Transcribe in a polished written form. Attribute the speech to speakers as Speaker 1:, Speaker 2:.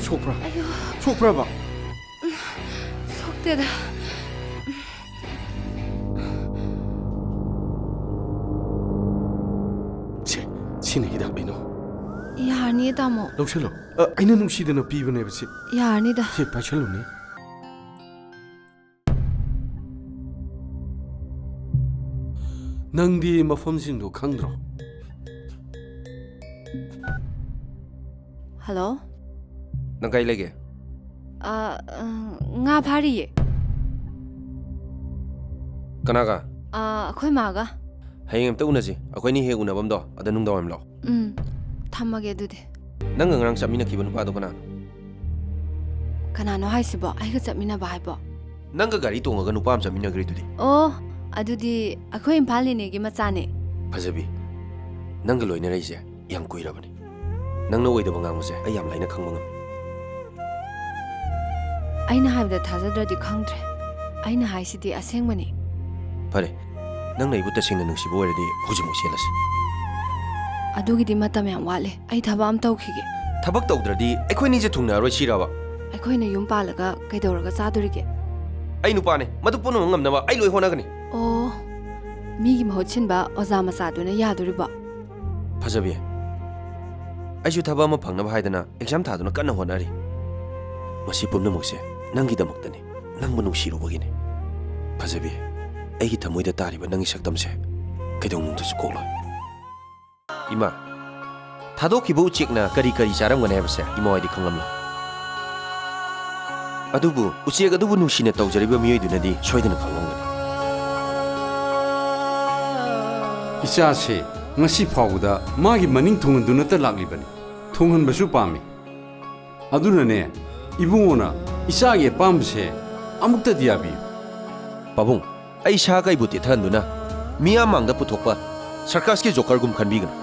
Speaker 1: 속프라.
Speaker 2: 아유,
Speaker 1: 속프라봐.
Speaker 2: 속대다.
Speaker 1: 치네 히닥 비노.
Speaker 2: 야니 다모.
Speaker 1: 럭실로. 아이나 누시드나 비브네 버시.
Speaker 2: 야니다.
Speaker 1: 제 바셜로네. 낭디 마폼신도 강드로.
Speaker 2: Hello?
Speaker 3: Nang kay lagi?
Speaker 2: Nga phari.
Speaker 3: Kanaga?
Speaker 2: Khoi maga.
Speaker 3: Hayeng amta unaji. Akoy ni he unabam do. Ada nung dawam law.
Speaker 2: Thamage dudi.
Speaker 3: Nang ngarang chamina kiba nupa do kana.
Speaker 2: Kanano haisibo aiga chapmina ba haibo.
Speaker 3: Nang ga gari tonga ga nupa am chamina gari tudi.
Speaker 2: Oh, adudi akhoi imphal ni gi machane.
Speaker 3: Phajabi. Nang ga loina raise yam kuirabani. Nang na oida bangang mose ay yam laina khangmangam.
Speaker 2: Aina haibda thajadradi khangdre. Aina haisidi asengmani.
Speaker 3: Pare. Nang na ibuta singna nungsibo oiradi hujimuk selasi.
Speaker 2: Adugidi matam yam wale. Ai thaba am tawkhige.
Speaker 3: Thabak tawdradi akhoi ni je thungna roi siraba.
Speaker 2: Akhoi na yum palaga kaidoraga chadurige.
Speaker 3: Ai nupa ne madu punu ngamnaba ai loi honagani.
Speaker 2: Oh, migi mahotchinba oza masaduna yaduriba.
Speaker 3: Phajabi. Aishu thaba ma phangnaba haidana exam thaduna kanna honari. Masi pumnamukse nangi damaktani nangbu nungsirubagini. Phajabi. Aigi thamoida tariba nangi saktamse kaidong nungdasu kokloi. Ima. Thadokhiba uchekna kari kari charamgane habase ima waidi khanglamla. Adubu uchek adubu nungsina tawjariba miyoidunadi soidana khanglamgani.
Speaker 1: 이자세 ngasi phawda magi maning thunganduna ta laglibani thunghan basu pami adunane ibungona isage pamse amukta diabi
Speaker 3: Pabung ai sha kai buti thanduna miya mangda puthokpa sarkas ke joker gum khanbigana